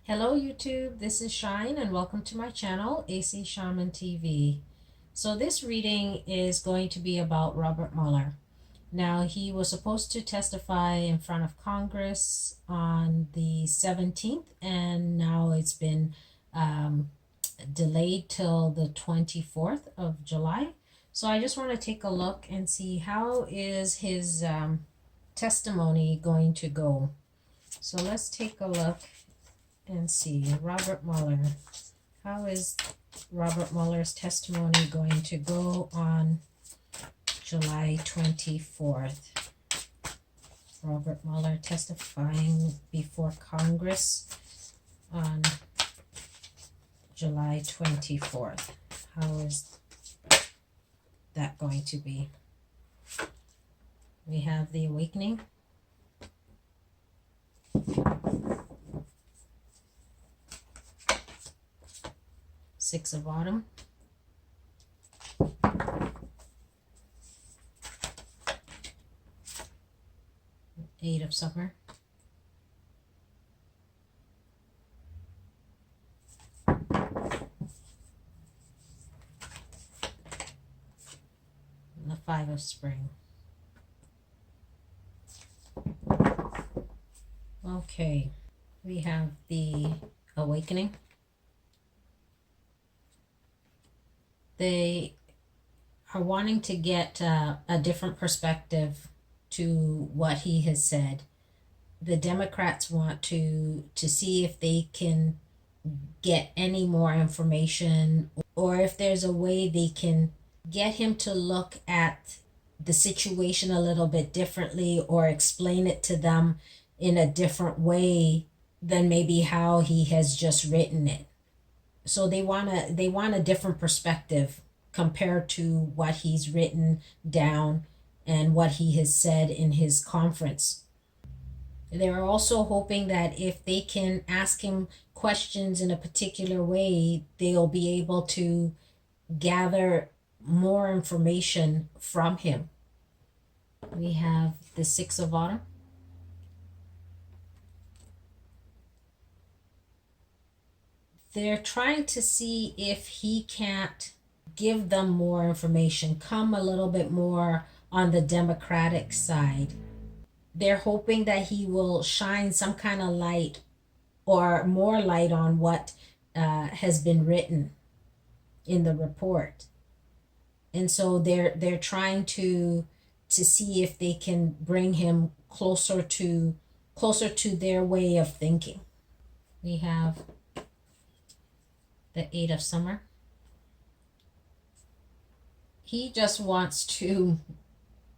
Hello YouTube, this is Shine and welcome to my channel, AC Shaman TV. So this reading is going to be about Robert Mueller. Now he was supposed to testify in front of Congress on the 17th and now it's been delayed till the 24th of July. So I just want to take a look and see how is his testimony going to go. So let's take a look and see. Robert Mueller. How is Robert Mueller's testimony going to go on July 24th? Robert Mueller testifying before Congress on July 24th. How is that going to be? We have the awakening. Six of Autumn. Eight of Summer. And the Five of Spring. Okay, we have the awakening. They are wanting to get a different perspective to what he has said. The Democrats want to see if they can get any more information, or if there's a way they can get him to look at the situation a little bit differently, or explain it to them in a different way than maybe how he has just written it. So they want a different perspective compared to what he's written down and what he has said in his conference. They're also hoping that if they can ask him questions in a particular way, they'll be able to gather more information from him. We have the Six of Autumn. They're trying to see if he can't give them more information, come a little bit more on the Democratic side. They're hoping that he will shine some kind of light or more light on what has been written in the report. And so they're trying to see if they can bring him closer to their way of thinking. We have the Eight of Summer. He just wants to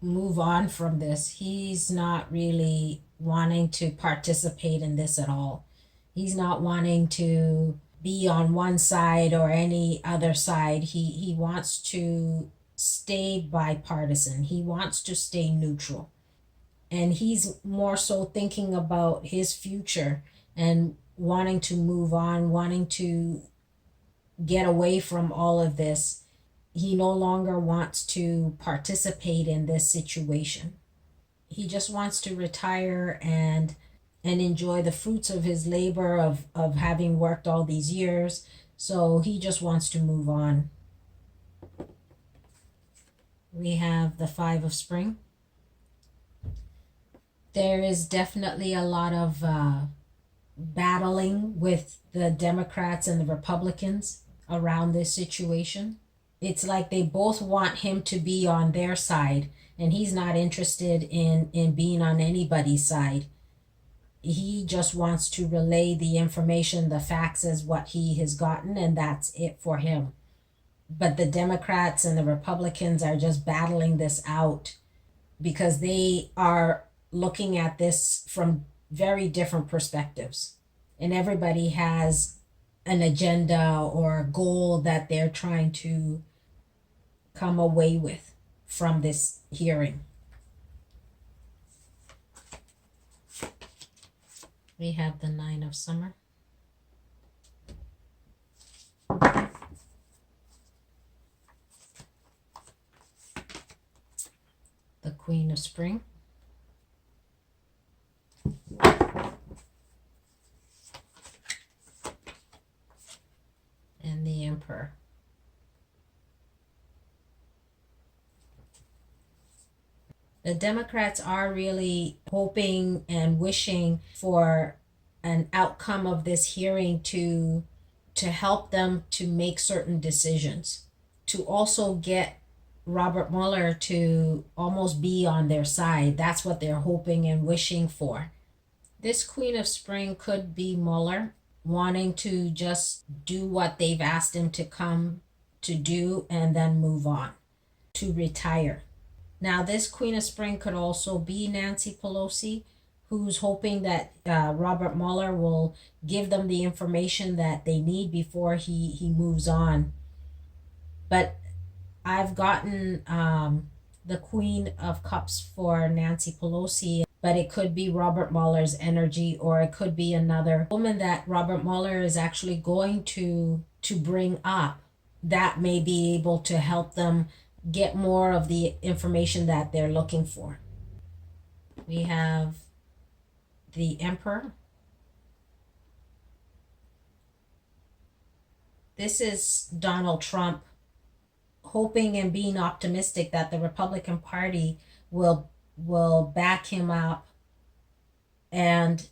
move on from this. He's not really wanting to participate in this at all. He's not wanting to be on one side or any other side. He wants to stay bipartisan. He wants to stay neutral. And he's more so thinking about his future and wanting to move on, wanting to get away from all of this. He no longer wants to participate in this situation. He just wants to retire and enjoy the fruits of his labor of having worked all these years. So he just wants to move on. We have the Five of Spring. There is definitely a lot of battling with the Democrats and the Republicans around this situation. It's like they both want him to be on their side, and he's not interested in being on anybody's side. He just wants to relay the information, the facts as what he has gotten, and that's it for him. But the Democrats and the Republicans are just battling this out because they are looking at this from very different perspectives. And everybody has an agenda or a goal that they're trying to come away with from this hearing. We have the Nine of Summer. The Queen of Spring. Emperor. The Democrats are really hoping and wishing for an outcome of this hearing to help them to make certain decisions, to also get Robert Mueller to almost be on their side. That's what they're hoping and wishing for. This Queen of Spring could be Mueller wanting to just do what they've asked him to come to do and then move on, to retire. Now, this Queen of Spring could also be Nancy Pelosi, who's hoping that Robert Mueller will give them the information that they need before he moves on. But I've gotten the Queen of Cups for Nancy Pelosi, but it could be Robert Mueller's energy, or it could be another woman that Robert Mueller is actually going to bring up that may be able to help them get more of the information that they're looking for. We have the Emperor. This is Donald Trump hoping and being optimistic that the Republican Party will back him up and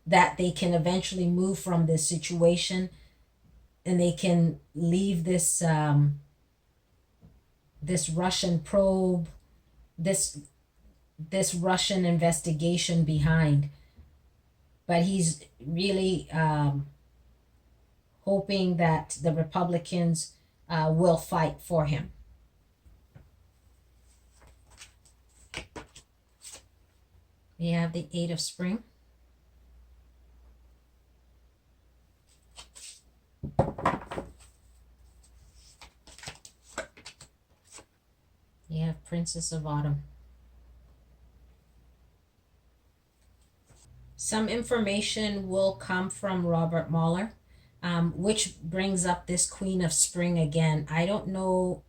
that they can eventually move from this situation and they can leave this this Russian probe, this Russian investigation behind. But he's really hoping that the Republicans will fight for him. We have the Eight of Spring. You have Princess of Autumn. Some information will come from Robert Mueller, which brings up this Queen of Spring again. I don't know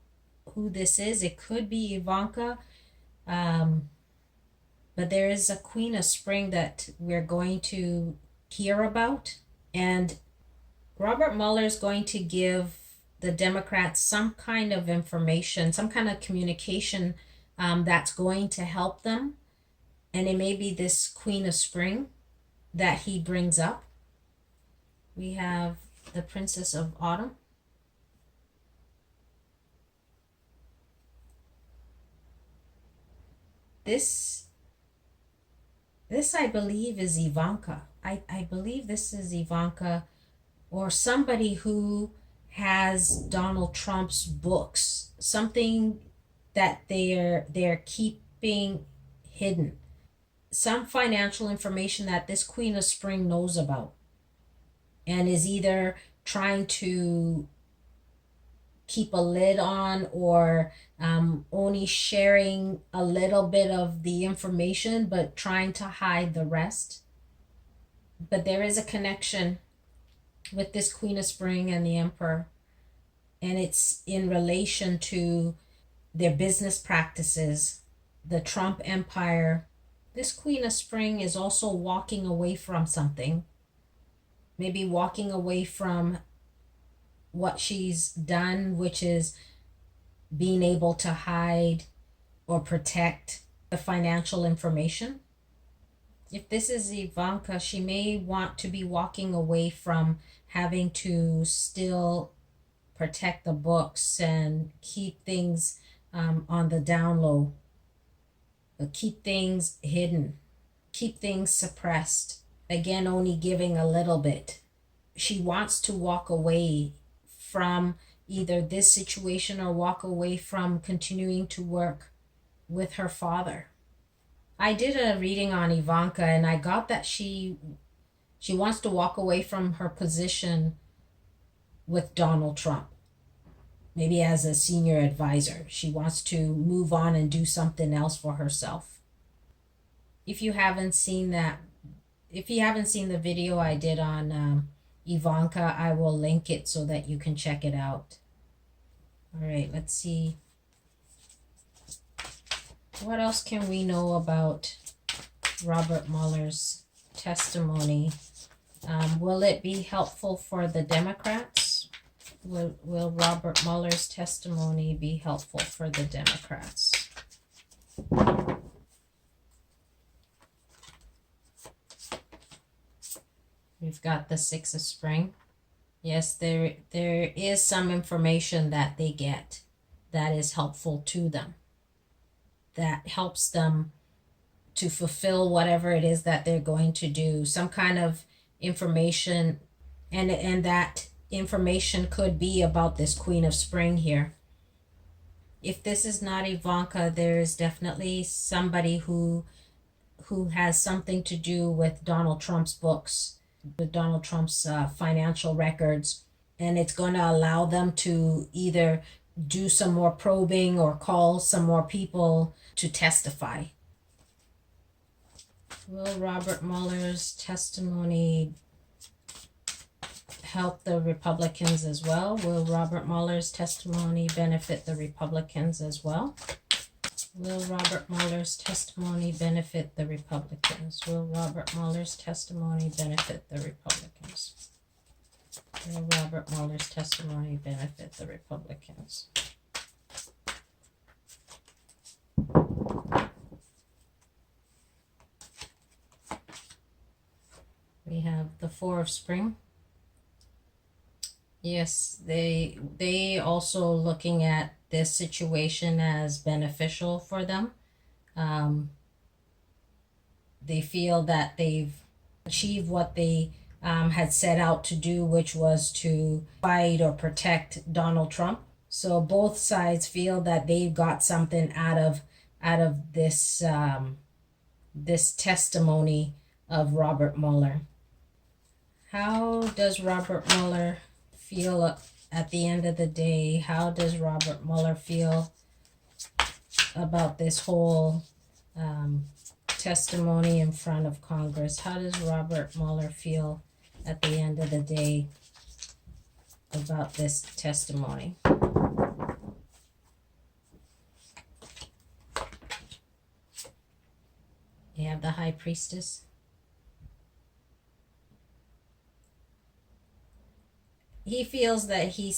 who this is. It could be Ivanka, but there is a Queen of Spring that we're going to hear about. And Robert Mueller is going to give the Democrats some kind of information, some kind of communication that's going to help them. And it may be this Queen of Spring that he brings up. We have the Princess of Autumn. This I believe is Ivanka. I believe this is Ivanka, or somebody who has Donald Trump's books, something that they're keeping hidden, some financial information that this Queen of Spring knows about and is either trying to keep a lid on or only sharing a little bit of the information but trying to hide the rest. But there is a connection with this Queen of Spring and the Emperor, and it's in relation to their business practices, the Trump empire. This Queen of Spring is also walking away from something, maybe walking away from what she's done, which is being able to hide or protect the financial information. If this is Ivanka, she may want to be walking away from having to still protect the books and keep things on the down low, keep things hidden, keep things suppressed. Again, only giving a little bit. She wants to walk away from either this situation or walk away from continuing to work with her father. I did a reading on Ivanka and I got that she wants to walk away from her position with Donald Trump. Maybe as a senior advisor. She wants to move on and do something else for herself. If you haven't seen the video I did on Ivanka, I will link it so that you can check it out. All right, let's see. What else can we know about Robert Mueller's testimony? Will it be helpful for the Democrats? Will Robert Mueller's testimony be helpful for the Democrats? We've got the Six of Spring. Yes, there is some information that they get that is helpful to them, that helps them to fulfill whatever it is that they're going to do. Some kind of information, and that information could be about this Queen of Spring here. If this is not Ivanka, there is definitely somebody who has something to do with Donald Trump's books, with Donald Trump's financial records, and it's going to allow them to either do some more probing or call some more people to testify. Will Robert Mueller's testimony help the Republicans as well? Will Robert Mueller's testimony benefit the Republicans as well? Will Robert Mueller's testimony benefit the Republicans? Will Robert Mueller's testimony benefit the Republicans? Will Robert Mueller's testimony benefit the Republicans? We have the Four of Spring. Yes, they also looking at this situation as beneficial for them. They feel that they've achieved what they had set out to do, which was to fight or protect Donald Trump. So both sides feel that they've got something out of this this testimony of Robert Mueller. How does Robert Mueller feel at the end of the day? How does Robert Mueller feel about this whole testimony in front of Congress? How does Robert Mueller feel at the end of the day about this testimony? You have the High Priestess. He feels that he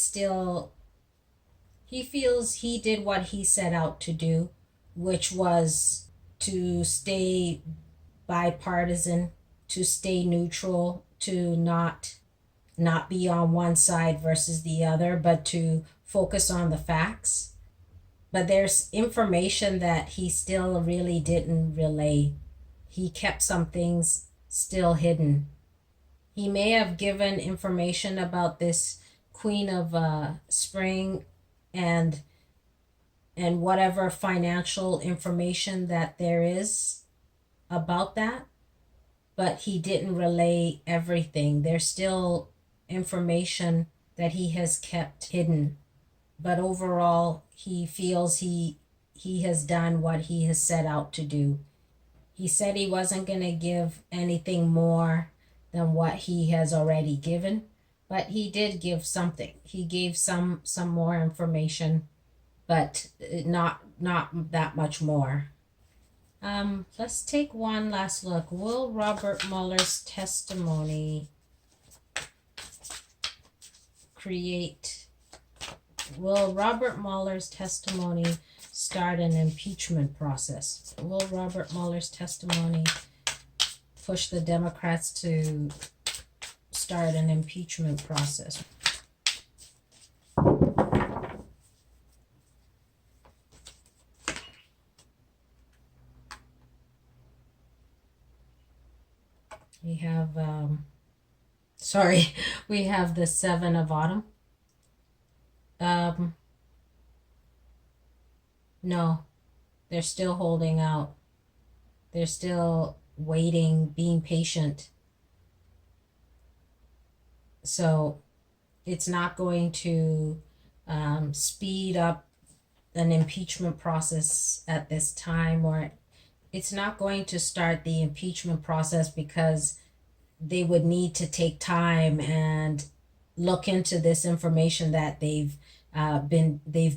feels he did what he set out to do, which was to stay bipartisan, to stay neutral, to not be on one side versus the other, but to focus on the facts. But there's information that he still really didn't relay. He kept some things still hidden. He may have given information about this Queen of Spring and whatever financial information that there is about that, but he didn't relay everything. There's still information that he has kept hidden. But overall, he feels he has done what he has set out to do. He said he wasn't going to give anything more than what he has already given, but he did give something. He gave some more information, but not that much more. Let's take one last look. Will Robert Mueller's testimony will Robert Mueller's testimony start an impeachment process? Will Robert Mueller's testimony push the Democrats to start an impeachment process? We have we have the Seven of Autumn. No, they're still holding out. They're still waiting, being patient. So it's not going to speed up an impeachment process at this time, or it's not going to start the impeachment process because they would need to take time and look into this information that they've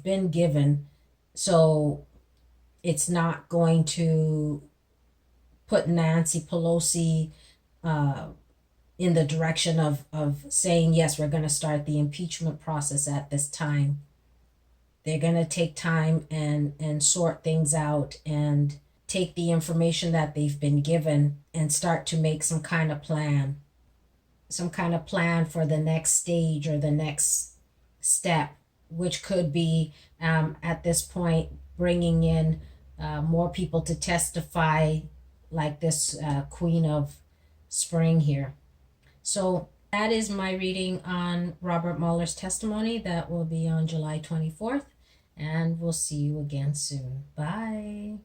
been given. So it's not going to put Nancy Pelosi in the direction of saying, yes, we're going to start the impeachment process at this time. They're going to take time and sort things out and take the information that they've been given and start to make some kind of plan, for the next stage or the next step, which could be, at this point, bringing in more people to testify, like this Queen of Spring here. So that is my reading on Robert Mueller's testimony. That will be on July 24th, and we'll see you again soon. Bye.